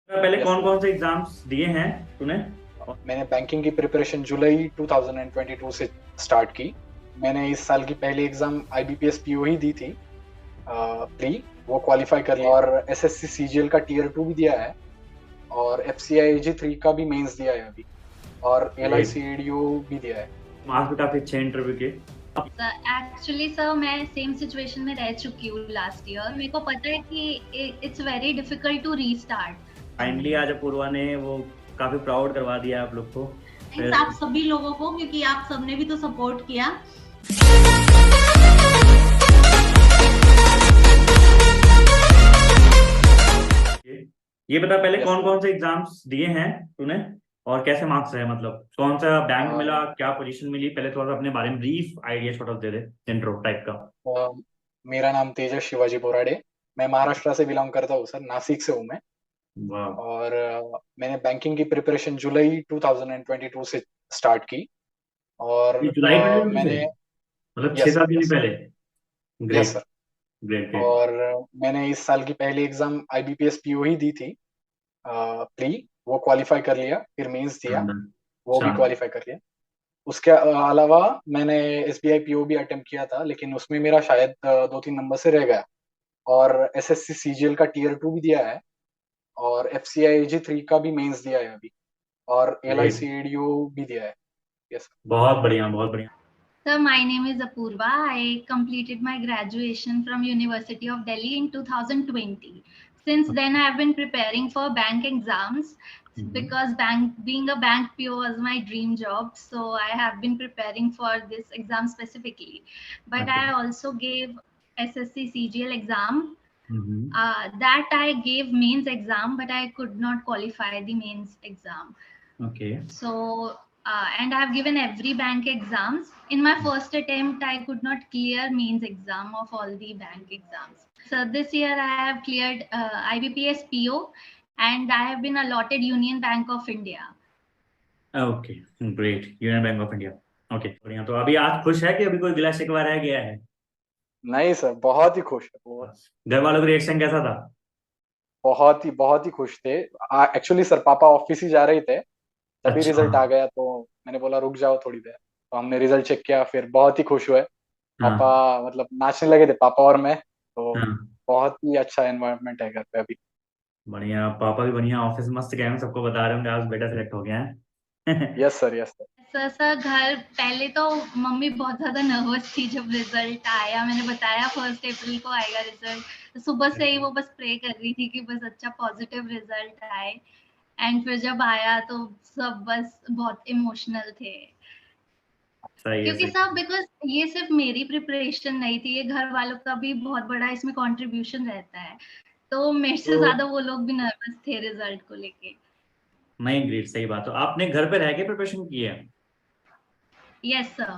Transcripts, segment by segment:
पहले यस कौन सर। कौन से एग्जाम्स दिए हैं तूने? मैंने बैंकिंग की प्रिपरेशन जुलाई 2022 से स्टार्ट की। मैंने इस साल की पहली एग्जाम आईबीपीएस पीओ ही दी थी, प्री। वो क्वालिफाई कर लिया और एसएससी सीजीएल का टीयर 2 भी दिया है और एफसीआईजी 3 का भी मेंस दिया है अभी, और ग्रेट। एलआईसीएडीओ भी दिया है। मार्क्स भी काफी अच्छे इंटरव्यू के। एक्चुअली सर मैं सेम सिचुएशन में रह चुकी हूँ लास्ट ईयर। मेरे को पता है कि it's very difficult to restart. Finally आज अपूर्वा ने वो काफी प्राउड करवा दिया आप लोग को। थैंक्स आप सभी लोगों को, क्योंकि आप सबने भी तो सपोर्ट किया। ये बता पहले यस कौन सर। कौन से एग्जाम्स दिए हैं तूने और कैसे मार्क्स रहे, मतलब कौन सा बैंक मिला, क्या पोजीशन मिली? पहले थोड़ा सा अपने बारे में ब्रीफ आइडिया छोटा सा दे दे, इंट्रो टाइप का। मेरा नाम तेजस शिवाजी बोराडे। मैं महाराष्ट्र से बिलोंग करता हूँ सर, नासिक से हूँ मैं। वाह। और मैंने बैंकिंग की प्रिपरेशन जुलाई 2022 से स्टार्ट की। और ये जुलाई 22 से, मैंने मतलब छह यस सात सर, महीने यस सर, पहले। Yes great. Sir. Great great. और मैंने इस साल की पहली एग्जाम आईबीपीएस पीओ ही दी थी, प्री। वो क्वालिफाई कर लिया, फिर मेंस दिया, शानदार। वो भी शानदार। क्वालिफाई कर लिया। उसके अलावा मैंने एसबीआई पीओ भी अटेम्प्ट किया था, लेकिन उसमें मेरा शायद 2-3 नंबर से रह गया। और एसएससी सीजीएल का टीयर 2 भी दिया है और एफसीआईजी 3 का भी मेंस दिया है अभी, और ग्रेट। एलआईसीएडीओ भी दिया है। यस। बहुत बढ़िया बहुत बढ़िया। Sir, my name is Apurva. I completed my graduation from University of Delhi in 2020. Since then, I have been preparing for bank exams because being a bank PO was my dream job. So I have been preparing for this exam specifically. But I Okay. also gave SSC CGL exam. Mm-hmm. That I gave mains exam, but I could not qualify the mains exam. Okay. So, and I have given every bank exams. In my first attempt, I could not clear mains exam of all the bank exams. So this year I have cleared IBPS PO, and I have been allotted Union Bank of India. Okay. Great, union bank of India. Okay बढ़िया। तो अभी आज खुश है कि अभी कोई गिला शिकवा रह गया है? नहीं सर, बहुत ही खुश है, बहुत। घर वालों का रिएक्शन कैसा था? बहुत ही खुश थे। एक्चुअली सर, पापा ऑफिस ही जा रहे थे, तभी अच्छा। रिजल्ट आ गया, तो मैंने बोला रुक जाओ थोड़ी देर। तो हमने रिजल्ट चेक किया, फिर बहुत ही खुश हुए। पापा हाँ मतलब नाचने लगे थे, पापा और मैं तो। हाँ। बहुत ही अच्छा एनवायरनमेंट है घर पे अभी। बढ़िया, पापा भी बढ़िया, ऑफिस मस्त गए हैं, सबको बता रहे होंगे आज बेटा सिलेक्ट हो गया है। Yes sir, yes sir. Sir घर पहले तो मम्मी बहुत ज्यादा नर्वस थी जब रिजल्ट आया। मैंने बताया 1 अप्रैल को आएगा रिजल्ट, तो सुबह से ही वो बस प्रे कर रही थी कि बस अच्छा पॉजिटिव रिजल्ट आए। एंड फिर जब आया तो सब बस बहुत इमोशनल थे, सही है क्योंकि सही सब बिकॉज ये सिर्फ मेरी प्रिपरेशन नहीं थी, ये घर वालों का भी बहुत बड़ा इसमें कंट्रीब्यूशन रहता है। तो मेरे से तो ज्यादा वो लोग भी नर्वस थे रिजल्ट को लेके। नहीं, ग्रेट, सही बात। तो आपने घर पे रह के प्रिपरेशन की है? Yes sir.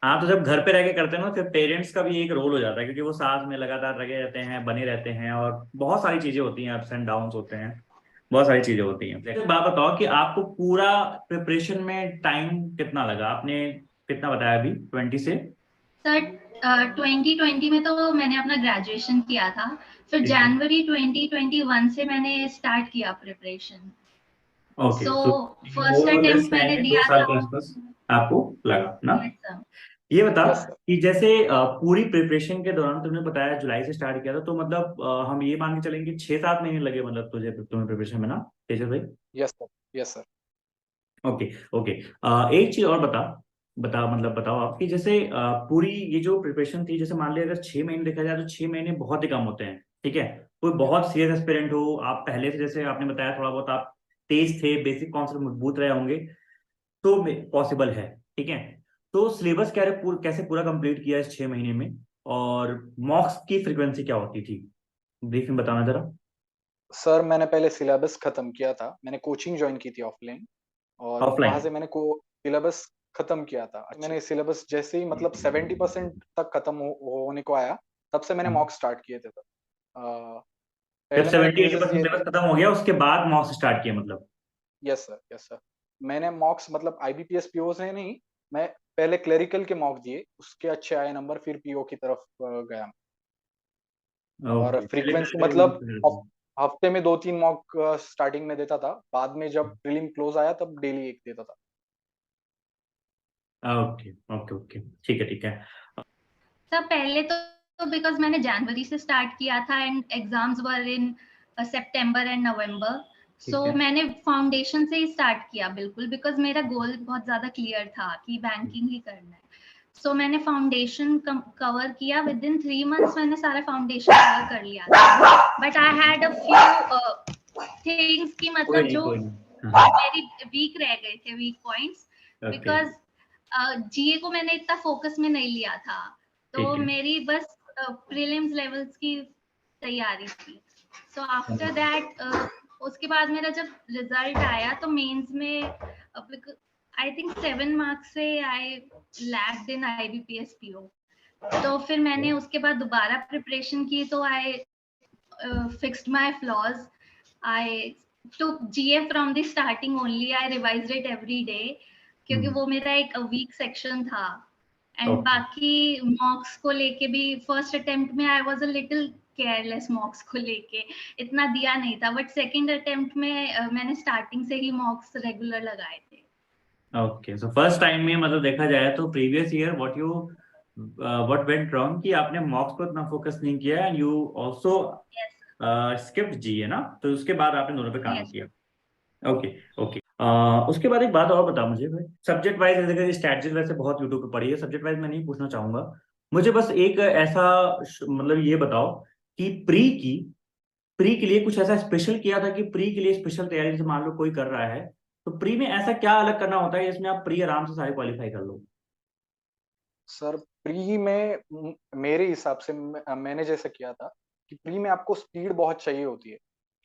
हाँ, तो जब घर पे रह के करते हैं ना, फिर पेरेंट्स का भी एक रोल हो जाता है, क्योंकि वो साथ में लगातार लगे रहते हैं, बने रहते हैं, और बहुत सारी चीजें होती हैं, अप्स एंड डाउन्स होते हैं, बहुत सारी चीजें होती हैं। एक बात बताओ कि आपको पूरा प्रिपरेशन में टाइम कितना लगा? आपने कितना बताया अभी, 20 से? सर 2020 में तो मैंने अपना ग्रेजुएशन किया था, फिर ठीक है। जनवरी 2021 से मैंने स्टार्ट किया प्रिपरेशन। ओके, सो तो first more less attempt time मैंने में दो दिया साल था। के आसपास आपको लगा ना? Yes sir. ये बता यस सर। कि जैसे पूरी प्रिपरेशन के दौरान तुमने बताया जुलाई से स्टार्ट किया था, तो मतलब हम ये मान के चलेंगे 6-7 महीने लगे, मतलब तुम्हें प्रिपरेशन में ना, तेजस भाई? Yes sir. Yes sir. Okay. Okay. एक चीज और बता, मतलब बताओ आप कि जैसे पूरी ये जो प्रिपरेशन थी, जैसे मान लिया अगर 6 महीने देखा जाए तो 6 महीने बहुत ही कम होते हैं, ठीक है? कोई बहुत सीरियस एस्पिरेंट हो, आप पहले से, जैसे आपने बताया थोड़ा बहुत आप तेज थे, बेसिक कॉन्सेप्ट मजबूत रहे होंगे, तो पॉसिबल है, ठीक है? तो सिलेबस कैसे पूरा कंप्लीट किया इस 6 महीने में, और मॉक्स की फ्रीक्वेंसी क्या होती थी? ब्रीफ में बताना जरा। सर मैंने पहले सिलेबस खत्म किया था, मैंने कोचिंग ज्वाइन की थी ऑफलाइन, और वहां ऑफलाइन? से मैंने को सिलेबस खत्म किया था। मैंने सिलेबस जैसे ही मतलब 70% तक खत्म होने को आया, तब से मैंने मॉक स्टार्ट किए थे। जब पहले मेरे 70-80 क्विजेस परसेंट ये थे। सिलेबस खत्म हो गया उसके बाद मॉक्स स्टार्ट किया मतलब? Yes sir, yes sir. मैंने मॉक्स मतलब आईबीपीएस पीओ से नहीं, मैं पहले क्लेरिकल के मॉक दिए, उसके अच्छे आए नंबर, फिर पीओ की तरफ गया। और ओके, पहले फ्रीक्वेंसी क्लैरिकल मतलब में। हफ्ते में 2-3 मॉक स्टार्टिंग में देता था, बाद में जब प्रीलिम क्लोज आया तब डेली एक देता था। ओके ओके ओके, ठीक है ठीक है। सर पहले तो बिकॉज मैंने जनवरी से स्टार्ट किया था and exams were in September and November, so ठीक है। मैंने फाउंडेशन से ही स्टार्ट किया बिल्कुल, बिकॉज मेरा गोल बहुत ज्यादा क्लियर था कि बैंकिंग ही करना है। सो मैंने फाउंडेशन कवर किया, विद इन 3 months मैंने सारा फाउंडेशन कवर कर लिया था। But I had a few things की मतलब जो कोई नहीं। हाँ, मेरी वीक रह गए थे, वीक पॉइंट्स, ओके बिकॉज जीए को मैंने इतना फोकस में नहीं लिया था, तो ठीक है। मेरी बस प्रीलिम्स लेवल्स की तैयारी थी। सो आफ्टर दैट उसके बाद मेरा जब रिजल्ट आया तो मेंस में आई थिंक 7 मार्क्स से I lagged in IBPS PO. तो फिर मैंने उसके बाद दोबारा प्रिपरेशन की, तो I fixed my flaws. I took GA from the starting only. I revised it every day क्योंकि वो मेरा एक वीक सेक्शन था। And Okay. बाकी मॉक्स को लेके भी फर्स्ट अटेम्प्ट में I was a little careless, मॉक्स को लेके इतना दिया नहीं था, बट सेकंड अटेम्प्ट में मैंने स्टार्टिंग से ही मॉक्स रेगुलर लगाए थे। ओके, सो फर्स्ट टाइम में मतलब देखा जाए तो previous year what went wrong कि आपने मॉक्स पर इतना फोकस नहीं किया एंड यू आल्सो स्किप्ड जी है ना, तो उसके बाद आपने दोनों पे काम Yes. किया। Okay okay. उसके बाद एक बात और बता मुझे भाई, सब्जेक्ट वाइज जैसे स्ट्रैटेजी वैसे बहुत यूट्यूब पे पढ़ी है, सब्जेक्ट वाइज मैं नहीं पूछना चाहूंगा। मुझे बस एक ऐसा मतलब ये बताओ कि प्री के लिए कुछ ऐसा स्पेशल किया था कि प्री के लिए स्पेशल तैयारी, जैसे मान लो कोई कर रहा है तो प्री में ऐसा क्या अलग करना होता है जिसमें आप प्री आराम से सारे क्वालिफाई कर लो? सर प्री में मेरे हिसाब से मैंने जैसे किया था कि प्री में आपको स्पीड बहुत चाहिए होती है,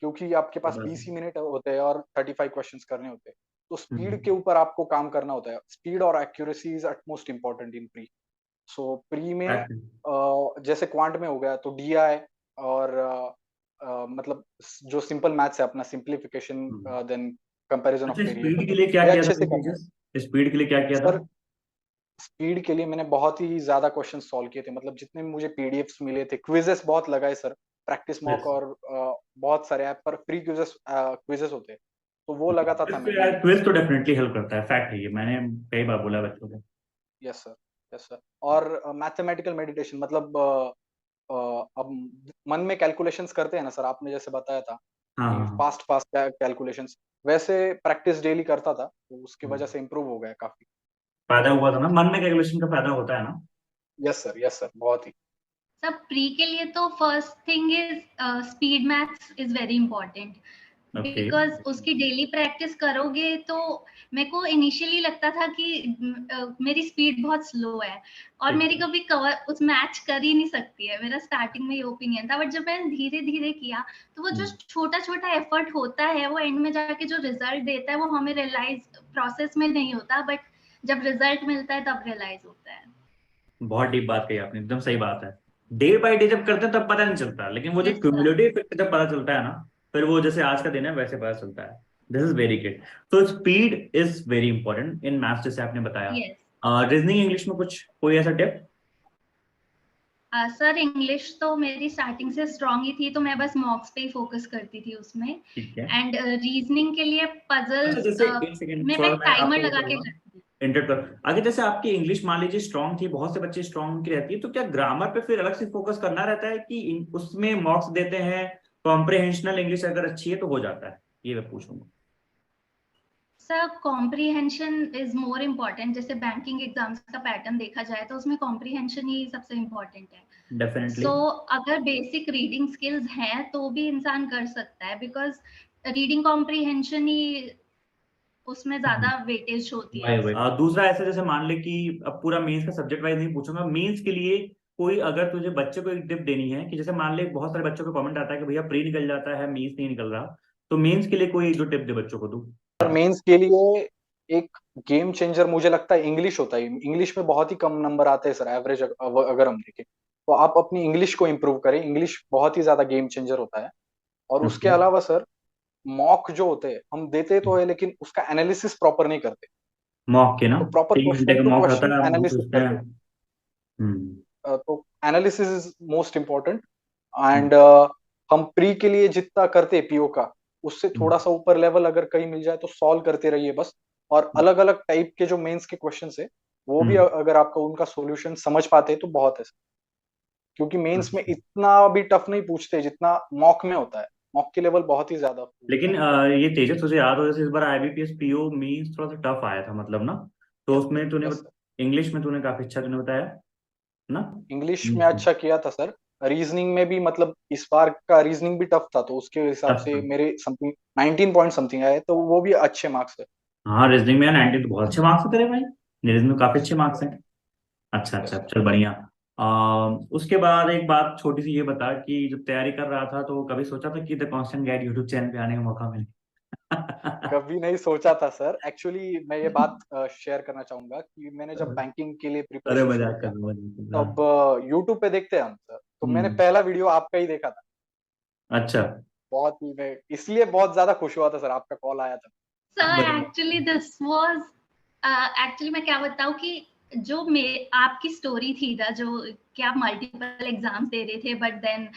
क्योंकि आपके पास 20 मिनट होते हैं और 35 क्वेश्चंस करने होते हैं, तो स्पीड के ऊपर आपको काम करना होता है। स्पीड और accuracy is utmost important in pre. So pre में जैसे क्वांट में हो गया तो डीआई और मतलब जो सिंपल मैथ्स है अपना सिंप्लीफिकेशन, देन कंपैरिजन ऑफ अच्छा, वेरिएबल, स्पीड के लिए क्या ये किया था अच्छे से करना तेजस? स्पीड के लिए क्या किया है। था? सर स्पीड के लिए मैंने बहुत ही ज्यादा क्वेश्चन सॉल्व किए थे, मतलब जितने मुझे पीडीएफ्स मिले थे, क्विजेस बहुत लगाए सर, प्रैक्टिस मॉक, Yes. और बहुत सारे ऐप पर फ्री क्विजेस क्विजेस होते हैं, तो वो लगाता था मैंने। क्विज तो डेफिनेटली हेल्प करता है, फैक्ट है ये, मैंने कई बार बोला है बच्चों को। Yes sir, yes sir. और मैथमेटिकल मेडिटेशन, मतलब अब मन में कैलकुलेशंस करते हैं ना सर, आपने जैसे बताया था हाँ कि हाँ हाँ। फास्ट फास्ट कैलकुलेशंस, वैसे प्रैक्टिस डेली करता था, तो उसकी वजह से इम्प्रूव हो गया काफी। फायदा हुआ था ना, मन में कैलकुलेशन का फायदा होता है ना। यस सर, बहुत ही। सब प्री के लिए तो first thing is speed maths is very important, okay. Because उसकी डेली प्रैक्टिस करोगे तो मेरे को इनिशियली लगता था कि मेरी स्पीड बहुत स्लो है और मेरी कभी कवर उस मैच कर ही नहीं सकती है, मेरा स्टार्टिंग में ये ओपिनियन था। बट जब मैंने धीरे धीरे किया तो वो जो छोटा छोटा एफर्ट होता है वो एंड में जाके जो रिजल्ट देता है वो हमें रियलाइज प्रोसेस में नहीं होता, बट जब रिजल्ट मिलता है तब रियलाइज होता है। बहुत डीप बात कही आपने, एकदम सही बात है। डे बाय डे जब करते हैं तब पता नहीं चलता, लेकिन वो जो यस सर। क्यूमुलेटिव इफेक्ट जब पता चलता है ना, फिर वो जैसे आज का दिन है वैसे पता चलता है। This is very good. तो speed is very important in maths, जैसे आपने यस बताया। रीजनिंग इंग्लिश में कुछ कोई ऐसा टिप? सर इंग्लिश तो मेरी स्टार्टिंग से स्ट्रांग ही थी, तो मैं बस मॉक्स पे ही फोकस करती थी उसमें। ठीक है। एंड रीजनिंग के लिए अच्छा, पजल्स जैसे एक सेकंड मैं थोड़ा मैं टाइमर आपको वो लगा के करूंगा, करती थी। इंटर कर आगे। जैसे आपकी इंग्लिश मान लीजिए स्ट्रांग थी, बहुत से बच्चे स्ट्रांग की रहती है, तो क्या ग्रामर पे फिर अलग से फोकस करना रहता है कि उसमें मॉक्स देते हैं? कॉम्प्रिहेंशनल इंग्लिश अगर अच्छी है तो हो जाता है, ये मैं पूछूंगा। Sir comprehension is more important, जैसे बैंकिंग एग्जाम्स का पैटर्न देखा जाए तो उसमें कॉम्प्रिहेंशन ही सबसे इम्पोर्टेंट है। डेफिनेटली। सो अगर बेसिक रीडिंग स्किल्स हैं तो भी इंसान कर सकता है, बिकॉज रीडिंग कॉम्प्रिहेंशन ही उसमें ज्यादा वेटेज होती है। दूसरा ऐसा, जैसे मान ले कि अब पूरा मेंस का सब्जेक्ट वाइज नहीं पूछूंगा, मेंस के लिए कोई अगर तुझे बच्चे को एक टिप देनी है कि जैसे मान ले बहुत सारे बच्चों को कमेंट आता है कि भैया प्री निकल जाता है, मेंस नहीं निकल रहा, तो मेंस के लिए कोई एक दो टिप दे बच्चों को तू। और मेंस के लिए एक गेम चेंजर मुझे लगता है इंग्लिश होता है। इंग्लिश में बहुत ही कम नंबर आते हैं सर, एवरेज अगर हम देखें तो आप अपनी इंग्लिश को इम्प्रूव करें, इंग्लिश बहुत ही ज्यादा गेम चेंजर होता है। और उसके ओके। अलावा सर मॉक जो होते हैं हम देते तो है, लेकिन उसका एनालिसिस प्रॉपर नहीं करते, मॉक के ना, तो प्रॉपर 3 घंटे क्वेश्चन का टू मॉक क्वेश्चन रहता है, हम एनालिसिस सोचते हैं। करते हैं। हम्म। तो analysis is most important. And हम प्री के लिए जितना करते पीओ का, उससे थोड़ा सा ऊपर लेवल अगर कहीं मिल जाए तो सॉल्व करते रहिए बस। और अलग अलग टाइप के जो मेंस के क्वेश्चंस है वो भी अगर आपका उनका सॉल्यूशन समझ पाते हैं तो बहुत है। क्योंकि मेंस में इतना भी टफ नहीं पूछते जितना मॉक में होता है। मॉक के लेवल बहुत ही ज्यादा लेकिन ये तेजस तुझे याद हो, जैसे इस बार आईबीपीएस पीओ मींस थोड़ा सा टफ आया था मतलब ना, तो उसमें तूने यस सर। इंग्लिश में तूने काफी अच्छा तूने बताया ना। इंग्लिश में अच्छा किया था सर। रीजनिंग में भी मतलब इस बार का रीजनिंग भी टफ था, तो उसके हिसाब टफ से था। मेरे समथिंग 19 पॉइंट समथिंग आए, तो वो भी अच्छे मार्क्स है। हाँ रीजनिंग में 90 तो बहुत अच्छे मार्क्स है तेरे भाई, रीजनिंग में काफी अच्छे मार्क्स हैं। अच्छा यस अच्छा सर। चल बढ़िया। उसके बाद एक बात छोटी सी ये बता कि जब तैयारी कर रहा था तो कभी सोचा था कि the constant guide YouTube channel पे आने का मौका मिले? कभी नहीं सोचा था सर। एक्चुअली मैं ये बात शेयर करना चाहूंगा कि मैंने जब बैंकिंग के लिए अरे प्रिपरेशन शुरू मजाक कर किया रहा हूँ, मजाक कर रहा तब हूँ। यूट्यूब पे देखते हैं हम सर, तो मैंने हम्म। पहला वीडियो आपका ही देखा था। अच्छा। बहुत ही मैं इसलिए बहुत ज्यादा खुश हुआ था सर, आपका कॉल आया था। सर बराबर। एक्चुअली दिस वाज एक्चुअली मैं क्या बताऊं कि जो मे आपकी स्टोरी थी ना, जो कि आप मल्टीपल एग्जाम्स दे रहे थे बट देन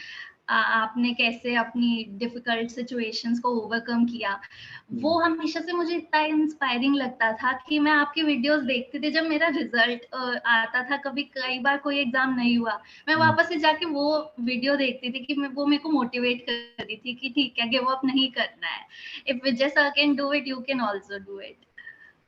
आपने कैसे अपनी डिफिकल्ट सिचुएशंस को ओवरकम किया, वो हमेशा से मुझे इतना इंस्पायरिंग लगता था कि मैं आपके वीडियोस देखती थी। जब मेरा रिजल्ट आता था, कभी कई बार कोई एग्जाम नहीं हुआ, मैं वापस से जाके वो वीडियो देखती थी कि वो मेरे को मोटिवेट कर रही थी कि ठीक है, गिव अप नहीं करना है। if Vijay sir can do it, you can also do it.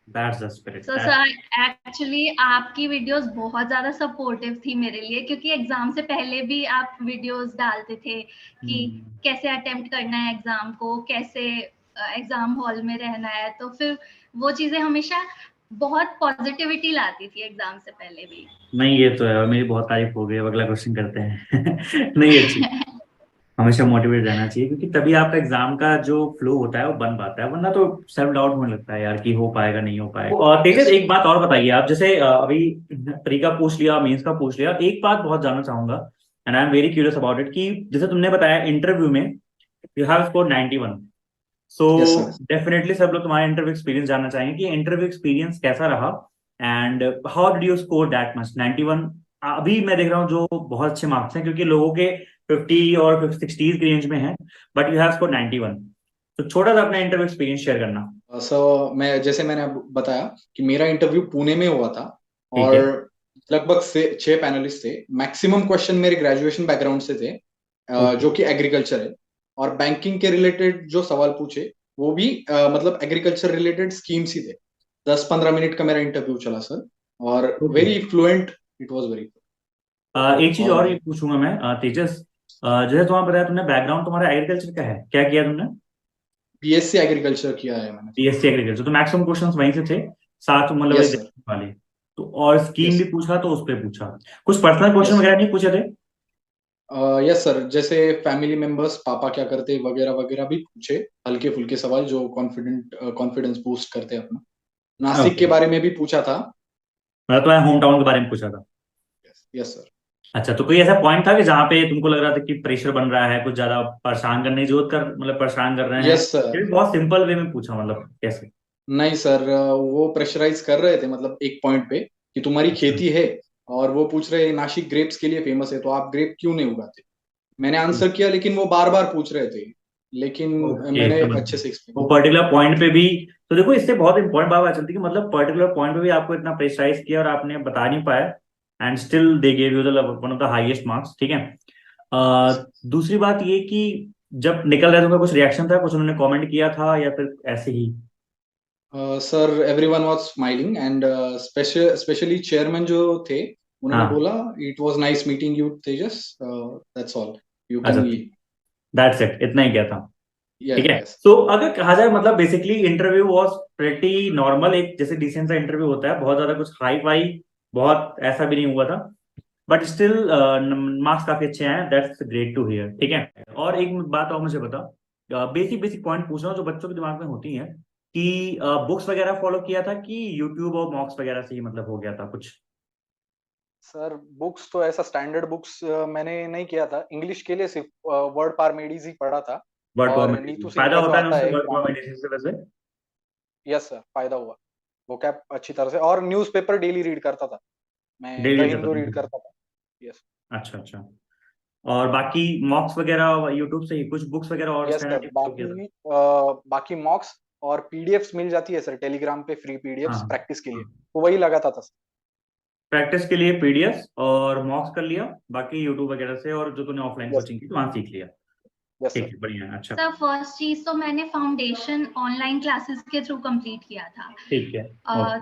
That's the spirit. So sir, actually आपकी वीडियोस बहुत ज्यादा सपोर्टिव थी मेरे लिए, क्योंकि एग्जाम से पहले भी आप वीडियोस डालते थे कि कैसे अटेम्प्ट करना है एग्जाम को, कैसे एग्जाम हॉल में रहना है, तो फिर वो चीजें हमेशा बहुत पॉजिटिविटी लाती थी एग्जाम से पहले भी। नहीं ये तो है, और मेरी बहुत तारीफ हो गई। अब अगला क्वेश्चन करते हैं। नहीं अच्छी, हमेशा मोटिवेट रहना चाहिए क्योंकि तभी आपका एग्जाम का जो फ्लो होता है वो बन पाता है, वरना तो सेल्फ डाउट होने लगता है यार कि हो पाएगा नहीं हो पाएगा। और तेजस एक बात और बताइए आप, जैसे अभी प्री का पूछ लिया, मेंस का पूछ लिया, एक बात बहुत जानना चाहूंगा and I am very curious about it कि जैसे तुमने बताया इंटरव्यू में you have score 91, so yes sir. Definitely सब लोग तुम्हारा इंटरव्यू एक्सपीरियंस जानना चाहेंगे कि इंटरव्यू एक्सपीरियंस कैसा रहा and how did you score that much 91। अभी मैं देख रहा हूँ जो बहुत अच्छे मार्क्स हैं क्योंकि लोगों के 50 और 60 की रेंज में है, बट यू हैव स्कोर 91। तो छोटा सा अपना इंटरव्यू एक्सपीरियंस शेयर करना। सो मैं जैसे मैंने अब बताया कि मेरा इंटरव्यू पुणे में हुआ था, ठीक और है। लगभग से 6 पैनलिस्ट थे। मैक्सिमम क्वेश्चन मेरे ग्रेजुएशन बैकग्राउंड से थे, ओके। जो कि एग्रीकल्चर है। और बैंकिंग के रिलेटेड जो सवाल पूछे वो भी मतलब एग्रीकल्चर रिलेटेड स्कीम्स ही थे। 10-15 मिनट का मेरा इंटरव्यू चला सर, और okay. Very fluent, it was very. एक चीज और और ये पूछूंगा मैं तेजस, जैसे तुम्हारा बताया तुमने बैकग्राउंड तुम्हारा एग्रीकल्चर का है, क्या किया तुमने? बीएससी एग्रीकल्चर किया है मैंने। बीएससी एग्रीकल्चर, तो मैक्सिमम क्वेश्चंस वहीं से थे, साथ मतलब वही यस सर। देखने वाले। तो और स्कीम यस। भी पूछा तो उस पर पूछा, कुछ पर्सनल क्वेश्चन यस। वगैरह नहीं पूछे थे? यस सर, जैसे फैमिली मेंबर्स, पापा क्या करते वगैरह वगैरह भी पूछे। हल्के फुल्के सवाल जो कॉन्फिडेंस बूस्ट करते हैं अपना। नासिक ओके, के बारे में भी पूछा था। मतलब तुम्हारे होम टाउन के बारे में पूछा था? Yes sir. अच्छा, तो कोई ऐसा पॉइंट था कि जहाँ पे तुमको लग रहा था कि प्रेशर बन रहा है, कुछ ज्यादा परेशान करने की जरूरत कर, मतलब परेशान कर रहे हैं? Yes sir. ये भी बहुत सिंपल वे में पूछा, मतलब कैसे? नहीं सर, वो प्रेशराइज कर रहे थे मतलब एक पॉइंट पे कि तुम्हारी अच्छा। खेती है, और वो पूछ रहे नासिक ग्रेप्स के लिए फेमस है, तो आप ग्रेप क्यों नहीं उगाते। मैंने आंसर किया, लेकिन वो बार बार पूछ रहे थे, लेकिन ओके मैंने समझ अच्छे गया। से एक्सप्लेन वो किया। पर्टिकुलर पॉइंट पे भी, तो देखो इससे बहुत इंपॉर्टेंट बात चलती है कि मतलब पर्टिकुलर पॉइंट पे भी आपको इतना प्रेशराइज किया और आपने बता नहीं पाया and still they gave you the one of the highest marks, ठीक है। Yes. दूसरी बात ये कि जब निकल रहे थे उनका कुछ रिएक्शन था, कुछ उन्होंने कमेंट किया था या फिर ऐसे ही? Sir everyone was smiling, and specially chairman जो थे, उन्होंने हाँ। बोला it was nice meeting you Tejas, that's all, you अच्छा, कैन लीव। दैट्स इट, इतना ही क्या था? ठीक है। यस। तो अगर कहा जाए मतलब basically interview was pretty normal, एक जैसे डिसेंट सा इंटरव्यू होता है, बहुत ज्यादा कुछ हाई फाई बहुत ऐसा भी नहीं हुआ था, बट स्टिल मार्क्स काफी अच्छे आए, दैट्स ग्रेट टू हियर, ठीक है। और एक बात और मुझे बता, बेसिक बेसिक पॉइंट पूछ रहा हूँ जो बच्चों के दिमाग में होती हैं कि बुक्स वगैरह फॉलो किया था कि यूट्यूब और मॉक्स वगैरह से ही मतलब हो गया था कुछ? सर बुक्स तो ऐसा स्टैंडर्ड बुक्स मैंने नहीं किया था। इंग्लिश के लिए सिर्फ वर्ड पारमेडीज ही पढ़ा था, वर्ड और मेडिसिन नीतू सिंह फायदा का जो होता है ना आता उससे, है वर्ड ग्रामर। मेडिसिन से वैसे? यस सर, फायदा हुआ। वो कैप अच्छी तरह से, और न्यूज़पेपर डेली रीड करता था मैं, द डेली हिंदू करता रीड था? करता था। यस। अच्छा अच्छा। और बाकी मॉक्स वगैरह यूट्यूब से ही, कुछ बुक्स वगैरह और यस सर, किया था? बाकी मॉक्स और पीडीएफ्स मिल जाती है सर टेलीग्राम पे, फ्री पीडीएफ्स हाँ प्रैक्टिस के लिए, हाँ, तो वही लगाता था सर। प्रैक्टिस के लिए पीडीएफ और मॉक्स कर लिया, बाकी यूट्यूब वगैरह से, और जो तूने ऑफलाइन यस, कोचिंग की वहां सीख लिया। यस ठीक सर। है, बढ़िया है, अच्छा। सर फर्स्ट चीज तो मैंने फाउंडेशन ऑनलाइन क्लासेस के थ्रू कंप्लीट किया था। ठीक है, अ,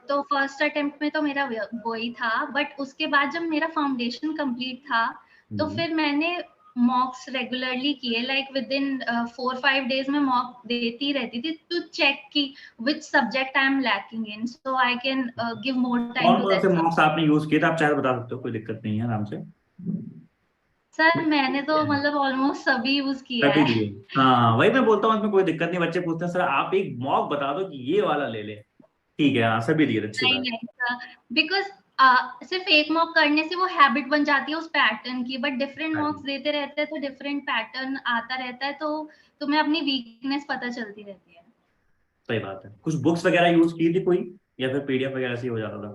तो फर्स्ट अटेम्प्ट में तो मेरा वो ही था, बट उसके बाद जब मेरा फाउंडेशन कंप्लीट था तो हम्म, फिर मैंने मॉक्स रेगुलरली किए, लाइक विद इन 4-5 डेज में मॉक देती रहती थी टू चेक कि which subject I am lacking in, so I can give more time कौन टू कौन दैट से मॉक्स सब्जेक्ट। आपने यूज किए थे? आप चाहे तो बता सकते हो, कोई दिक्कत नहीं है, आराम से। सर मैंने तो मतलब ऑलमोस्ट सभी यूज किया तभी है। दिए। हाँ, वही मैं बोलता हूँ, इसमें कोई दिक्कत नहीं। बच्चे पूछते हैं सर आप एक मॉक बता दो कि ये वाला ले ले। ठीक है, हाँ, सभी दिए, अच्छी नहीं बात। नहीं, बिकॉज सिर्फ एक मॉक करने से वो हैबिट बन जाती है उस पैटर्न की, बट डिफरेंट हाँ मॉक्स जी, देते रहते हैं तो डिफरेंट पैटर्न आता रहता है, तो तुम्हें अपनी वीकनेस पता चलती रहती है। सही बात है। कुछ बुक्स वगैरह यूज की थी कोई, या फिर पीडीएफ वगैरह से ही हो जाता था?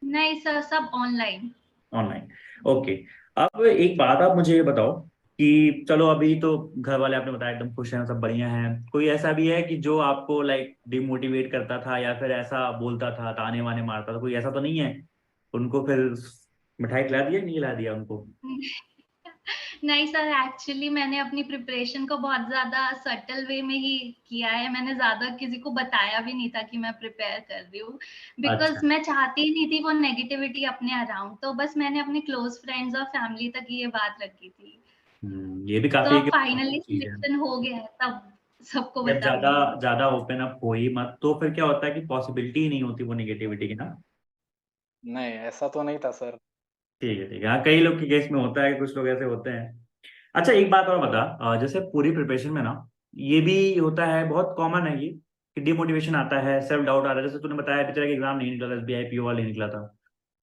नहीं सर, सब ऑनलाइन। Online, okay. अब एक बात आप मुझे ये बताओ कि चलो अभी तो घर वाले आपने बताया एकदम खुश हैं, सब बढ़िया हैं, कोई ऐसा भी है कि जो आपको लाइक डिमोटिवेट करता था या फिर ऐसा बोलता था, ताने वाने मारता था, कोई ऐसा तो नहीं है? उनको फिर मिठाई खिला दिया, नहीं खिला दिया उनको? नहीं सर, एक्चुअली मैंने अपनी प्रिपरेशन को बहुत ज्यादा सटल वे में ही किया है, मैंने ज्यादा किसी को बताया भी नहीं था कि मैं प्रिपेयर कर रही हूँ, अच्छा। बिकॉज मैं चाहती ही नहीं थी वो नेगेटिविटी अपने अराउंड, तो बस मैंने अपने क्लोज फ्रेंड्स और फैमिली तक ये बात रखी थी। ये भी तो काफी अब एक फाइनली चीज है। सिलेक्शन हो गया है, तब सबको जब ज्यादा बताऊंगी। ज्यादा ओपन अप हो ही मत, तो फिर क्या होता है कि पॉसिबिलिटी ही नहीं होती वो निगेटिविटी की ना। नहीं, ऐसा तो नहीं था सर। ठीक है, ठीक है, हाँ, कई लोग के केस में होता है, कुछ लोग ऐसे होते हैं। अच्छा, एक बात और बता, जैसे पूरी प्रिपरेशन में ना, ये भी होता है, बहुत कॉमन है ये, कि डिमोटिवेशन आता है, सेल्फ डाउट आता है। जैसे तूने बताया अभी तेरा एग्जाम नहीं निकला था, एसबीआई पीओ वाला नहीं निकला था,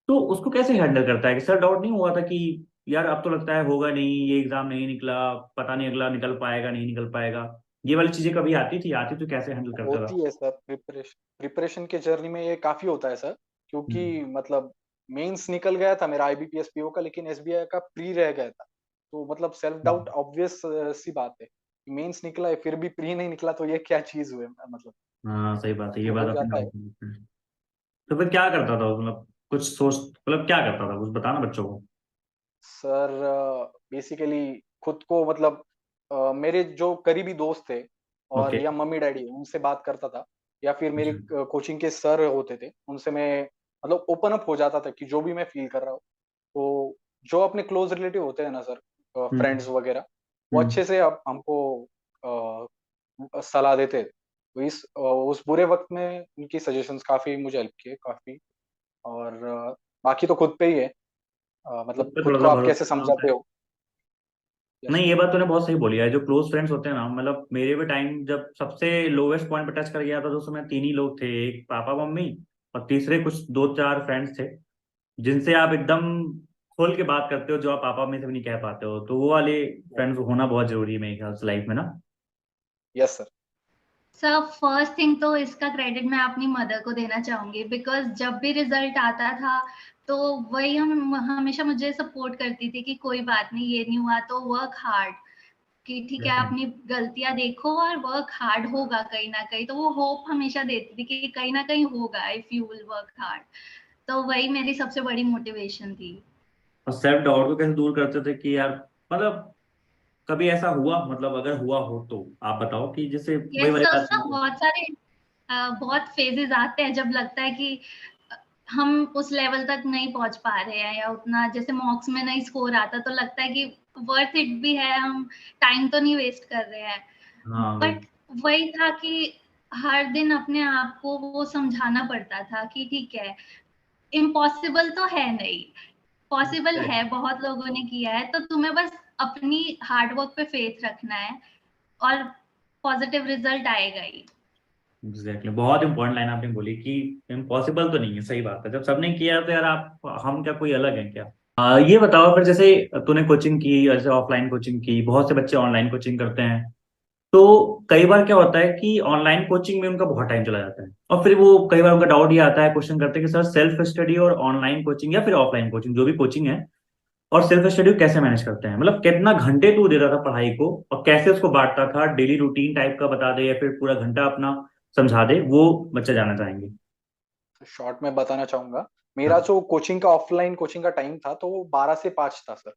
तो उसको कैसे हैंडल करता है? कि सेल्फ डाउट नहीं हुआ था कि यार अब तो लगता है होगा नहीं, ये एग्जाम नहीं निकला, पता नहीं अगला निकल पाएगा नहीं निकल पाएगा, ये वाली चीजें कभी आती थी? आती तो कैसे हैंडल करता था? होती है सर, प्रिपरेशन प्रिपरेशन के जर्नी में ये काफी होता है सर, क्योंकि हम्म, मतलब मेंस निकल गया था मेरा आईबीपीएस पीओ का, लेकिन एसबीआई का प्री रह गया था। तो मतलब सेल्फ डाउट ऑब्वियस सी बात है, मेंस निकला है फिर भी प्री नहीं निकला, तो ये क्या चीज हुए मतलब। हाँ सही बात है, ये तो बात हो आपने जाता है डाउट की। तो फिर क्या करता था, मतलब कुछ सोच, मतलब क्या करता था, कुछ बताना बच्चों को। सर। बेसिकली खुद को मतलब मेरे जो करीबी दोस्त थे और ओके। या मम्मी डैडी, उनसे बात करता था, या फिर मेरी अच्छा। कोचिंग के सर होते थे, उनसे मैं मतलब ओपन अप हो जाता था कि जो भी मैं फील कर रहा हूँ। तो जो अपने क्लोज रिलेटिव होते हैं ना सर, हम्म फ्रेंड्स वगैरह, वो हम्म। अच्छे से अब हमको सलाह देते थे। तो उस बुरे वक्त में उनकी सजेशंस काफी मुझे हेल्प किए काफी। और बाकी तो खुद पे ही है, खुद मतलब पे खुद थोड़ा को सा आप भरोसा कैसे करना होता समझाते है। हो। यस नहीं, सर। ये बात तूने बहुत सही बोली है। जो क्लोज फ्रेंड्स होते हैं ना, मतलब मेरे भी टाइम जब सबसे लोवेस्ट पॉइंट पे टच कर गया था, तो उस समय तीन ही लोग थे, एक पापा मम्मी और तीसरे कुछ दो चार फ्रेंड्स थे, जिनसे आप एकदम खोल के बात करते हो, जो आप पापा में से भी नहीं कह पाते हो। तो वो वाले फ्रेंड्स होना बहुत जरूरी है मेरे ख्याल से लाइफ में ना। Yes sir. Sir first thing तो इसका क्रेडिट मैं अपनी मदर को देना चाहूंगी, बिकॉज जब भी रिजल्ट आता था तो वही हम हमेशा मुझे सपोर्ट करती थी कि कोई बात नहीं, ये नहीं हुआ तो वर्क हार्ड, कि ठीक है अपनी गलतियां देखो और वर्क हार्ड, होगा कहीं ना कहीं, तो वो होप हमेशा देती थी कि कहीं ना कहीं होगा if you will work hard. तो वही मेरी सबसे बड़ी मोटिवेशन थी। और सेल्फ डाउट को कैसे दूर करते थे कि यार, मतलब कभी ऐसा हुआ, मतलब अगर हुआ हो तो आप बताओ, कि जैसे वही यस वाली सर, बात सब बहुत सारे बहुत फेजेस आते हैं जब लगता है कि हम उस लेवल तक नहीं पहुंच पा रहे हैं, या उतना जैसे मॉक्स में नहीं स्कोर आता तो लगता है कि वर्थ इट भी है, हम टाइम तो नहीं वेस्ट कर रहे हैं। हाँ वही। बट वही था कि हर दिन अपने आप को वो समझाना पड़ता था कि ठीक है, इम्पॉसिबल तो है नहीं, पॉसिबल है, बहुत लोगों ने किया है, तो तुम्हें बस अपनी हार्डवर्क पे फेथ रखना है और पॉजिटिव रिजल्ट आएगा ही। एग्जैक्टली, बहुत इंपॉर्टेंट लाइन आपने बोली कि इम्पॉसिबल तो नहीं है। सही बात है, जब सबने किया तो यार आप, हम क्या कोई अलग है क्या? ये बताओ फिर, जैसे तूने कोचिंग की, जैसे ऑफलाइन कोचिंग की, बहुत से बच्चे ऑनलाइन कोचिंग करते हैं, तो कई बार क्या होता है कि ऑनलाइन कोचिंग में उनका बहुत टाइम चला जाता है, और फिर वो कई बार उनका डाउट ये आता है, क्वेश्चन करते हैं कि सर सेल्फ स्टडी और ऑनलाइन कोचिंग या फिर ऑफलाइन कोचिंग, जो भी कोचिंग है, और सेल्फ स्टडी कैसे मैनेज करते हैं, मतलब कितना घंटे तू देता था पढ़ाई को और कैसे उसको बांटता था, डेली रूटीन टाइप का बता दे या फिर पूरा घंटा अपना समझा दे, वो बच्चे जानना चाहेंगे। शॉर्ट में बताना चाहूंगा, मेरा हाँ जो कोचिंग का ऑफलाइन कोचिंग का टाइम था तो वो 12 से 5 था सर,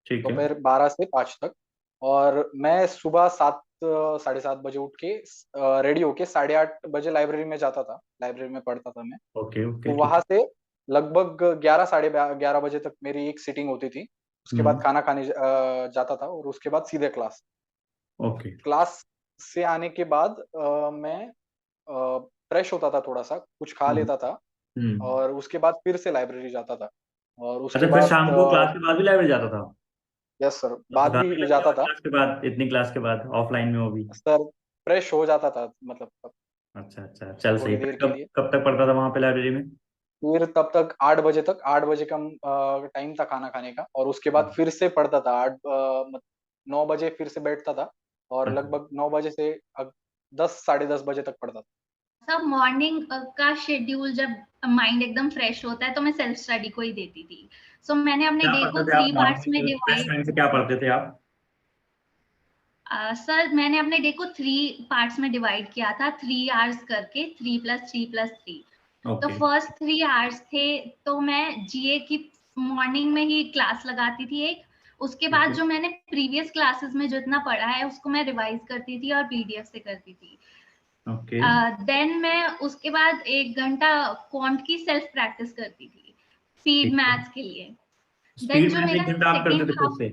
ठीक है। दोपहर 12 से 5 तक। और मैं सुबह 7 साढ़े 7 बजे उठ के रेडी होके 8:30 बजे लाइब्रेरी में जाता था, लाइब्रेरी में पढ़ता था मैं। ओके ओके तो ठीक वहां से लगभग 11 साढ़े 11 बजे तक मेरी एक सीटिंग होती थी। है। उसके बाद खाना खाने जाता था और उसके बाद सीधे क्लास। ओके। क्लास से आने के बाद मैं फ्रेश होता था, थोड़ा सा कुछ खा हम्म लेता था हम्म। और उसके बाद फिर से लाइब्रेरी जाता था। और उसके अच्छा, फिर बाद शाम को क्लास के बाद भी लाइब्रेरी जाता था? यस सर, तो बाद थकान नहीं भी लगती जाता होगी था क्लास के बाद, इतनी क्लास के बाद ऑफलाइन में, वो भी? सर, फ्रेश हो जाता था मतलब अच्छा अच्छा, चल सही। थोड़ी फिर देर के कब लिए। कब तक पढ़ता था वहां पे लाइब्रेरी में? फिर तब तक 8 बजे तक, 8 बजे का टाइम था खाना खाने का, और उसके बाद फिर से पढ़ता था 9 बजे फिर से बैठता था और अच्छा लगभग 9 बजे से 10 साढ़े 10 बजे तक पढ़ता था। सब मॉर्निंग का शेड्यूल जब माइंड एकदम फ्रेश होता है तो मैं सेल्फ स्टडी को ही देती थी। सो मैंने अपने क्या डे पढ़ते को थे आप 3 पार्ट्स मॉर्निंग में में, फ्रेश डिवाइड। माइंड से क्या पढ़ते थे आप? सर मैंने अपने डे को 3 पार्ट्स में डिवाइड किया था, 3 आवर्स करके, 3+3+3। तो ओके। फर्स्ट 3 आवर्स थे तो मैं जीए की मॉर्निंग में ही क्लास लगाती थी एक। उसके ठीक बाद है। जो मैंने प्रीवियस क्लासेस में जितना पढ़ा है उसको मैं रिवाइज करती थी और पीडीएफ से करती थी। ओके। देन मैं उसके बाद 1 घंटा क्वांट की सेल्फ प्रैक्टिस करती थी स्पीड ठीक है। मैथ्स के लिए। देन स्पीड जो मैथ मेरा 1 घंटा आप करते सेकेंड थे खुद हाफ। से?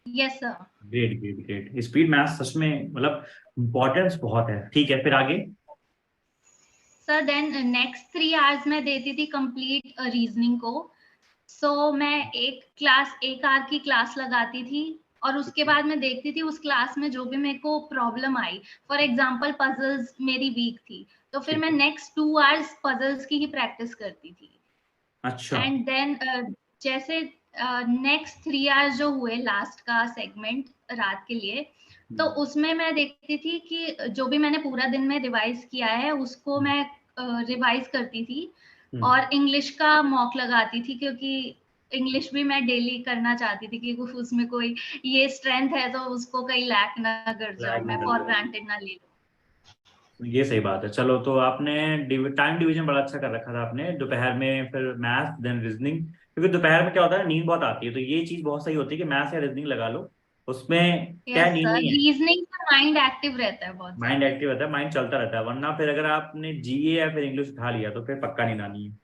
Yes sir. Great great great, speed math सच में मतलब इम्पोर्टेंस बहुत है। ठीक है, फिर आगे? सर देन नेक्स्ट 3 आवर्स में देती थी कंप्लीट रीजनिंग को। सो मैं एक आवर की क्लास लगाती थी और उसके बाद मैं देखती थी उस क्लास में जो भी मेरे को problem I. For example puzzles मेरी वीक थी तो फिर ठीक मैं है। नेक्स्ट 2 आवर्स पजल्स की ही प्रैक्टिस करती थी। अच्छा। एंड देन जैसे नेक्स्ट 3 आवर्स जो हुए लास्ट का सेगमेंट रात के लिए, तो हम्म, उसमें मैं देखती थी कि जो भी मैंने पूरा दिन में रिवाइज किया है उसको मैं रिवाइज करती थी। हम्म, और इंग्लिश का मॉक लगाती थी क्योंकि इंग्लिश भी मैं डेली करना चाहती थी कि उसमें कोई ये स्ट्रेंथ है तो उसको कहीं लैक ना कर जाऊं, लैग ना मैं कर फॉर जाए। ग्रांटेड ना ले लूं। ये सही बात है। चलो, तो आपने टाइम डिवीजन बड़ा अच्छा कर रखा था आपने, दोपहर में फिर मैथ देन रीजनिंग, क्योंकि दोपहर में क्या होता है, नींद बहुत आती है, तो ये चीज बहुत सही होती है कि मैथ या रीजनिंग लगा लो, उसमें क्या है, यस नींद सर, नहीं है, रीजनिंग से माइंड एक्टिव रहता है बहुत माइंड ज्यादा। एक्टिव रहता है, माइंड चलता रहता है, वरना फिर अगर आपने जीए या फिर इंग्लिश उठा लिया तो फिर पक्का नींद आनी है।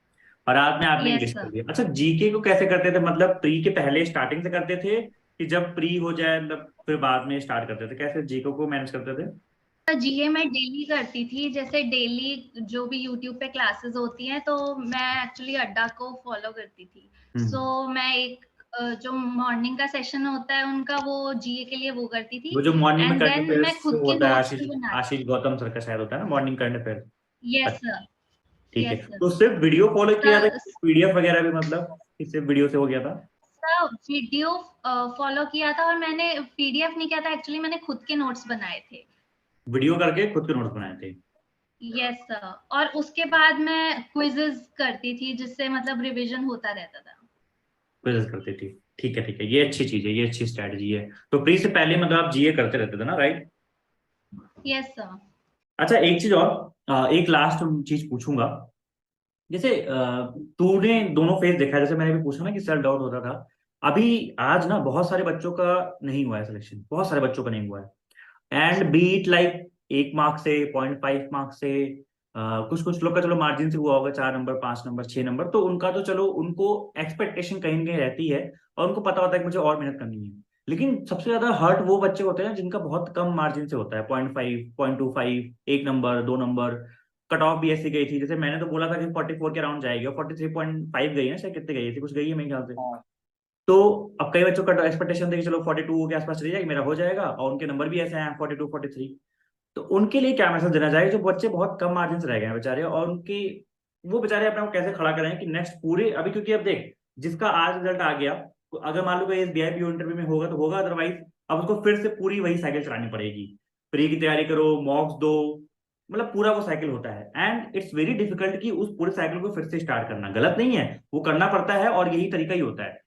और आपने यस इंग्लिश कर सर। लिया। अच्छा, जीके को कैसे करते थे, मतलब प्री के पहले स्टार्टिंग से करते थे कि जब प्री हो जाए मतलब फिर बाद में स्टार्ट करते थे, कैसे जीके को मैनेज करते थे? जीए मैं डेली करती थी, जैसे डेली जो भी यूट्यूब पे क्लासेस होती हैं तो मैं एक्चुअली अड्डा को फॉलो करती थी। सो हम्म। मैं एक जो मॉर्निंग का सेशन होता है उनका वो जीए के लिए वो करती थी। वो जो मॉर्निंग में एंड करंट देन मैं अफेयर्स खुद के होता है, नोट्स आशीष भी बनाती आशीष गौतम सर का शायद होता है ना मॉर्निंग करंट अफेयर? थी। यस अच्छा। सर। ठीक है, यस तो सर। सिर्फ वीडियो फॉलो किया था, पीडीएफ वगैरह भी, मतलब कि सिर्फ वीडियो से हो गया था? सर वीडियो फॉलो किया था और मैंने पीडीएफ नहीं किया था, एक्चुअली मैंने खुद के नोट्स बनाए थे। वीडियो करके खुद के नोट्स बनाए थे? Yes sir. और उसके बाद मैं क्विजेस करती थी जिससे मतलब रिवीजन होता रहता था। क्विज़ करते थे? ठीक है ठीक है, ये अच्छी चीज है, ये अच्छी स्ट्रेटजी है। तो प्री से पहले मतलब आप जीए करते रहते थे ना, राइट? Yes sir. अच्छा, एक चीज और, एक लास्ट चीज पूछूंगा। जैसे तूने दोनों फेज देखा है, जैसे मैंने भी पूछा ना कि सेल्फ डाउट होता था, अभी आज ना बहुत सारे बच्चों का नहीं हुआ है सिलेक्शन, बहुत सारे बच्चों का नहीं हुआ है, एंड बीट लाइक 1 मार्क से, 0.5 मार्क से, कुछ कुछ लोग का चलो मार्जिन से हुआ होगा, 4 नंबर, 5 नंबर, 6 नंबर, तो उनका तो चलो उनको एक्सपेक्टेशन कहीं ना कहीं रहती है और उनको पता होता है कि मुझे और मेहनत करनी है। लेकिन सबसे ज्यादा हर्ट वो बच्चे होते हैं जिनका बहुत कम मार्जिन से होता है, 0.5, 0.25, 1 नंबर, 2 नंबर। कट ऑफ भी ऐसी गई थी, जैसे मैंने तो बोला था कि 44 के अराउंड जाएगी और 43.5 गई है, शायद कितने गई थी, कुछ गई है मेरे ख्याल से। हाँ तो अब कई बच्चों का एक्सपेक्टेशन थी कि चलो 42 के आसपास चली जाएगी, मेरा हो जाएगा, और उनके नंबर भी ऐसे हैं 42, 43। तो उनके लिए क्या मैसेज देना चाहिए जो बच्चे बहुत कम मार्जिन से रह गए हैं बेचारे, और उनके वो बेचारे अपने आप को कैसे खड़ा करें कि नेक्स्ट पूरे अभी, क्योंकि अब देख, जिसका आज रिजल्ट आ गया, तो अगर मान लो कोई एसबीआई पीओ इंटरव्यू में होगा तो होगा, अदरवाइज अब उसको फिर से पूरी वही साइकिल चलानी पड़ेगी। प्री की तैयारी करो, मॉक्स दो, मतलब पूरा वो साइकिल होता है, एंड इट्स वेरी डिफिकल्ट कि उस पूरे साइकिल को फिर से स्टार्ट करना गलत नहीं है, वो करना पड़ता है और यही तरीका ही होता है।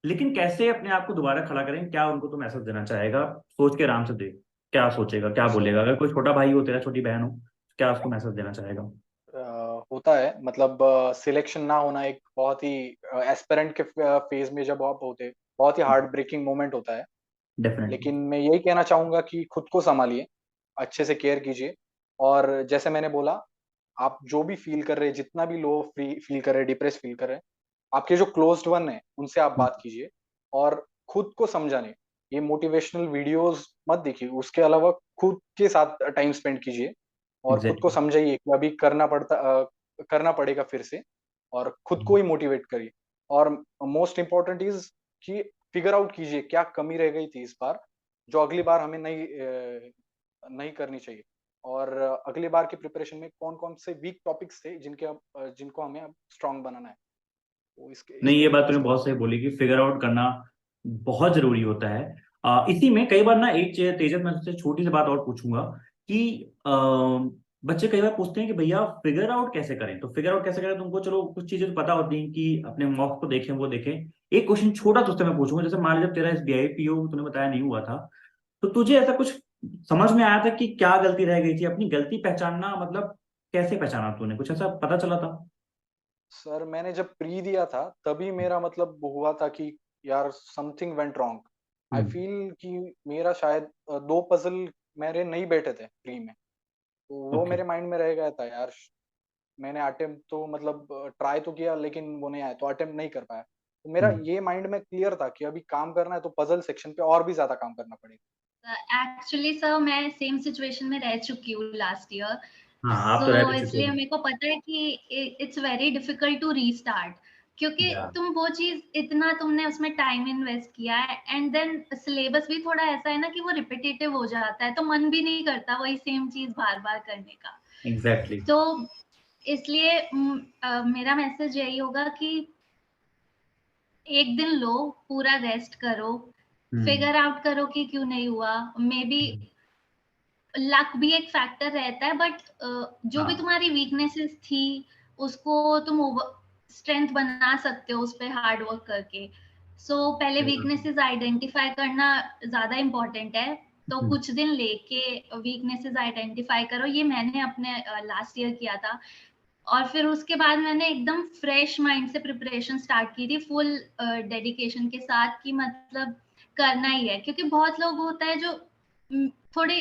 लेकिन कैसे अपने आप को दोबारा खड़ा करें, क्या उनको तो मैसेज देना चाहेगा? सोच के आराम से दे, क्या सोचेगा, क्या बोलेगा? अगर कोई छोटा भाई हो तेरा, छोटी बहन हो, क्या उसको मैसेज देना चाहेगा? होता है, मतलब सिलेक्शन ना होना एक बहुत ही एस्पिरेंट के फेज में जब आप होते, बहुत ही हार्ट ब्रेकिंग मोमेंट होता है। डेफिनेटली। लेकिन मैं यही कहना चाहूंगा कि खुद को संभालिए, अच्छे से केयर कीजिए। और जैसे मैंने बोला, आप जो भी फील कर रहे हैं, जितना भी लो फील कर रहे हैं, डिप्रेस फील कर रहे हैं, आपके जो क्लोज्ड वन है उनसे आप बात कीजिए और खुद को समझाने, ये मोटिवेशनल वीडियोस मत देखिए, उसके अलावा खुद के साथ टाइम स्पेंड कीजिए और खुद को एग्जैक्टली। समझाइए कि अभी करना पड़ेगा फिर से, और खुद को ही मोटिवेट करिए। और मोस्ट इम्पोर्टेंट इज कि फिगर आउट कीजिए क्या कमी रह गई थी इस बार, जो अगली बार हमें नहीं करनी चाहिए। और अगली बार की प्रिपरेशन में कौन कौन से वीक टॉपिक्स थे जिनको हमें अब स्ट्रांग बनाना है, वो इस नहीं, पे ये बात फोकस तुमने करिए। बहुत सही बोली कि फिगर आउट करना बहुत जरूरी होता है। इसी में कई बार ना एक चीज, तेजस, मैं तुझसे छोटी सी बात और पूछूंगा कि बच्चे कई बार पूछते हैं कि भैया फिगर आउट कैसे करें, तो फिगर आउट कैसे करें? तुमको चलो कुछ चीजें तो पता होती हैं कि अपने मॉक्स को देखें, वो देखें। एक क्वेश्चन छोटा तुझसे मैं पूछूंगा, जैसे मान लीजिए जब तेरा एसबीआई पीओ तूने बताया नहीं हुआ था, तो तुझे ऐसा कुछ समझ में आया था कि क्या गलती रह गई थी? अपनी गलती पहचानना मतलब कैसे पहचाना तूने, कुछ ऐसा पता चला था? सर मैंने जब प्री दिया था तभी मेरा मतलब हुआ था कि यार समथिंग वेंट रॉन्ग। आई हम्म। फील कि मेरा शायद दो पजल मेरे नहीं बैठे थे प्री में, तो वो ओके। मेरे माइंड में रह गया था यार। मैंने अटेम्प्ट तो मतलब ट्राई तो किया लेकिन वो नहीं आया, तो अटेम्प्ट नहीं कर पाया। तो मेरा हम्म। ये माइंड में क्लियर था कि अभी काम करना है तो पजल सेक्शन पे और भी ज्यादा काम करना पड़ेगा। एक्चुअली सर मैं सेम सिचुएशन में रह चुकी हूँ लास्ट ईयर, हाँ, आप सो तो रह भी चुके इसलिए हो। मेरे को पता है कि it's very difficult to restart, क्योंकि या। तुम वो चीज इतना तुमने उसमें टाइम इन्वेस्ट किया है, एंड देन सिलेबस भी थोड़ा ऐसा है ना कि वो रिपीटेटिव हो जाता है, तो मन भी नहीं करता वही सेम चीज बार बार करने का। एग्जैक्टली। तो इसलिए मेरा मैसेज यही होगा कि एक दिन लो, पूरा रेस्ट करो, हम्म। फिगर आउट करो कि क्यों नहीं हुआ। मे बी लक भी एक फैक्टर रहता है, बट जो भी हाँ। तुम्हारी वीकनेसेस थी उसको तुम स्ट्रेंथ बना सकते हो उस पे हार्ड वर्क करके। सो पहले वीकनेसेस आइडेंटिफाई करना ज्यादा इम्पोर्टेंट है। तो हम्म। कुछ दिन लेके वीकनेसेस आइडेंटिफाई करो, ये मैंने अपने लास्ट ईयर किया था। और फिर उसके बाद मैंने एकदम फ्रेश माइंड से प्रिपरेशन स्टार्ट की थी, फुल डेडिकेशन के साथ, कि मतलब करना ही है। क्योंकि बहुत लोग होता है जो थोड़े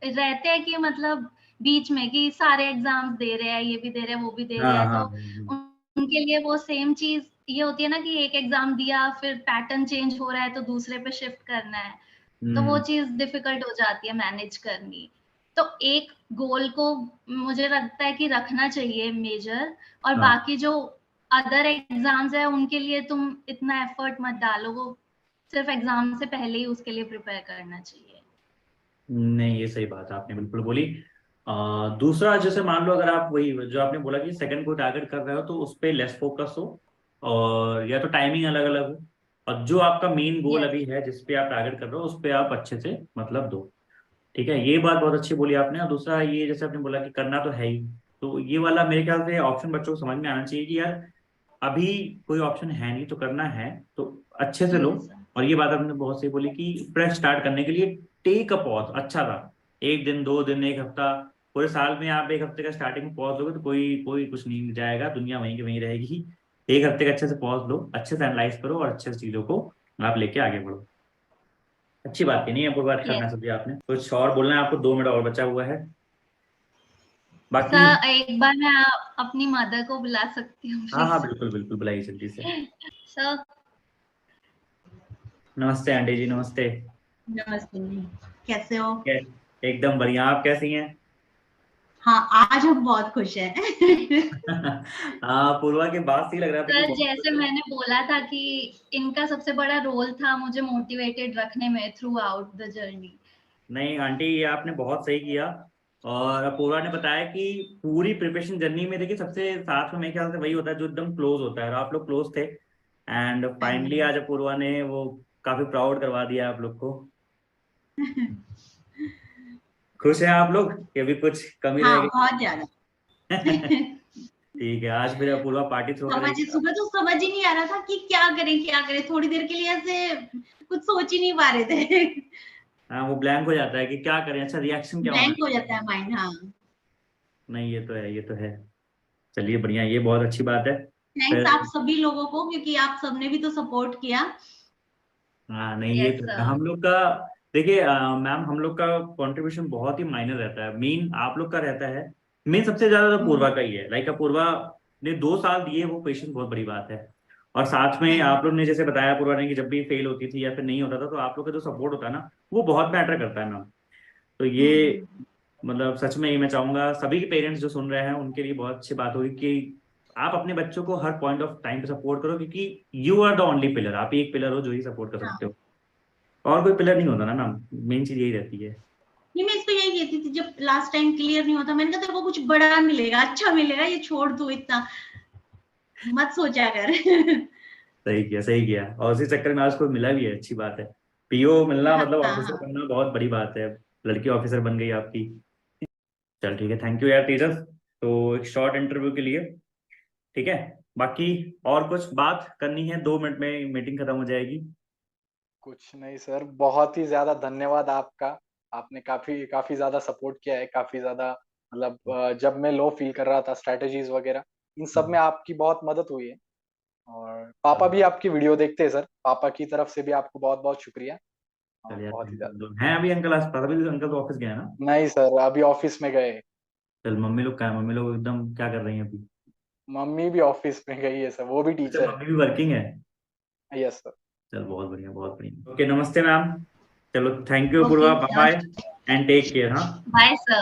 रहते हैं कि मतलब बीच में कि सारे एग्जाम्स दे रहे हैं, ये भी दे रहे हैं, वो भी दे हाँ रहे हैं, हाँ। तो उनके लिए वो सेम चीज ये होती है ना कि एक एग्जाम दिया फिर पैटर्न चेंज हो रहा है तो दूसरे पे शिफ्ट करना है, तो वो हम्म। चीज डिफिकल्ट हो जाती है मैनेज करनी। तो एक गोल को मुझे लगता है कि रखना चाहिए मेजर, और हाँ। बाकी जो अदर एग्जाम्स है उनके लिए तुम इतना एफर्ट मत डालो, वो सिर्फ एग्जाम से पहले ही उसके लिए प्रिपेयर करना चाहिए। नहीं, ये सही बात है, आपने बिल्कुल बोली। दूसरा, जैसे मान लो अगर आप वही जो आपने बोला कि सेकंड को टारगेट कर रहे हो, तो उस पर लेस फोकस हो, और या तो टाइमिंग अलग अलग हो, और जो आपका मेन गोल यस। अभी है जिस पे आप टारगेट कर रहे हो उस पे आप अच्छे से मतलब दो। ठीक है, ये बात बहुत अच्छी बोली आपने। और दूसरा ये जैसे आपने बोला कि करना तो है ही, तो ये वाला मेरे ख्याल से ऑप्शन बच्चों को समझ में आना चाहिए कि यार अभी कोई ऑप्शन है नहीं, तो करना है तो अच्छे से लो। Yes sir. और ये बात आपने बहुत सही बोली कि फ्रेश स्टार्ट करने के लिए टेक अ पॉज अच्छा था। एक दिन, 2 दिन, एक हफ्ता, पूरे साल में आप एक हफ्ते का स्टार्टिंग में पॉज लोगे तो कोई कोई कुछ नहीं जाएगा, दुनिया वहीं की वहीं रहेगी। एक हफ्ते का अच्छे से पॉज लो, अच्छे से एनालाइज करो और अच्छे से चीजों को आप लेके आगे बढ़ो। अच्छी बात है, नहीं है पूरी बात करना यस समझी आपने। कुछ और बोलना है आपको? 2 मिनट और बचा हुआ है बाकी। सर, एक बार मैं अपनी मदर को बुला सकती हूँ हाँ हाँ, प्लीज? बिल्कुल बिल्कुल, बुलाइए जल्दी से। सर। नमस्ते आंटी जी, नमस्ते। नमस्ते। कैसे हो? एकदम बढ़िया, आप कैसी हैं? हाँ, आज हम बहुत खुश हैं। हाँ, पूर्वा के बाद से ही लग रहा था कि सर, बहुत जैसे कुछ है। मैंने बोला था कि इनका सबसे बड़ा रोल था मुझे मोटिवेटेड रखने में थ्रू आउट द जर्नी। नहीं आंटी, ये आपने बहुत सही किया। और पूर्वा ने बताया कि पूरी प्रिपरेशन जर्नी में देखिए सबसे साथ में मेरे ख्याल से वही होता है जो एकदम क्लोज होता है, और आप लोग क्लोज थे। एंड हाँ फाइनली जी। आज पूर्वा ने वो काफी प्राउड करवा दिया आप लोग को। खुश हैं आप लोग कि अभी कुछ कमी रह हाँ, गई? बहुत ज्यादा। ठीक है, आज फिर पूरा पार्टी थ्रो समझ करेगी। सुबह तो समझ ही नहीं आ रहा था कि क्या करें, थोड़ी देर के लिए ऐसे कुछ सोच ही नहीं पा रहे थे। हाँ, वो ब्लैंक हो जाता है कि क्या करें, अच्छा रिएक्शन क्या होना ब्लैंक हो जाता है माइंड। हाँ, नहीं, ये तो है, ये तो है। चलिए बढ़िया, ये बहुत अच्छी बात है। थैंक्स आप सभी लोगों को, क्योंकि आप सबने भी तो सपोर्ट किया। हाँ नहीं, ये Yes, तो है। sir. हम लोग का देखिए मैम, हम लोग का कंट्रीब्यूशन बहुत ही माइनर रहता है, मेन आप लोग का रहता है। मेन सबसे ज्यादा तो पूर्वा का ही है। लाइक पूर्वा ने 2 साल दिए, वो पेशेंस बहुत बड़ी बात है। और साथ में आप लोग ने जैसे बताया पूर्वा ने कि जब भी फेल होती थी या फिर नहीं होता था, तो आप लोग का जो सपोर्ट होता है ना, वो बहुत मैटर करता है मैम। तो ये मतलब सच में ये मैं चाहूंगा सभी के पेरेंट्स जो सुन रहे हैं उनके लिए बहुत अच्छी बात होगी कि आप अपने बच्चों को हर पॉइंट ऑफ टाइम पे सपोर्ट करो, क्योंकि you are the only pillar. आप ही एक पिलर हो जो ही सपोर्ट कर सकते हो, और कोई पिलर नहीं होता ना मैम। मेन चीज यही रहती है। नहीं, मैं इसको यही कहती थी, जब लास्ट टाइम क्लियर नहीं होता, मैंने कहा तेरे को कुछ बड़ा मिलेगा, अच्छा मिलेगा, ये छोड़ दो, इतना मत सोचा कर। सही किया, सही किया। और उसी चक्कर में आज कोई मिला भी है, अच्छी बात है। पीओ मिलना हाँ मतलब ऑफिसर हाँ, बनना बहुत बड़ी बात है। लड़की ऑफिसर बन गई आपकी। चल ठीक है, थैंक यू यार तेजस। तो एक शॉर्ट इंटरव्यू के लिए, ठीक है। बाकी और कुछ बात करनी है, 2 मिनट में मीटिंग खत्म हो जाएगी। कुछ नहीं सर, बहुत ही ज्यादा धन्यवाद आपका। आपने काफी काफी ज्यादा सपोर्ट किया है, काफी ज्यादा मतलब जब मैं लो फील कर रहा था, स्ट्रेटेजीज वगैरह इन सब में आपकी बहुत मदद हुई है। और पापा भी आपकी वीडियो देखते हैं सर, पापा की तरफ से भी आपको बहुत बहुत शुक्रिया। और चल यार, बहुत ही ज्यादा हैं अभी अंकल आसपास? अभी अंकल तो ऑफिस गए हैं ना? नहीं सर, अभी ऑफिस में गए। चल, मम्मी लोग कहाँ है? मम्मी लोग एकदम क्या कर रही हैं अभी? मम्मी भी ऑफिस में गई है सर, वो भी अच्छा, टीचर मम्मी भी वर्किंग है? है। Yes sir. चल बहुत बढ़िया, बहुत बढ़िया। ओके, नमस्ते मैम। चलो, thank you okay, Poorva, bye and take care. हाँ, Bye, sir.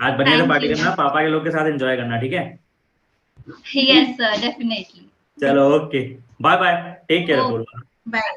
आज बढ़िया से Thank पार्टी you. करना, पापा के लोग के साथ एंजॉय करना, ठीक है? Yes, sir, definitely. चलो, okay, bye bye, take care Oh, Poorva. Bye.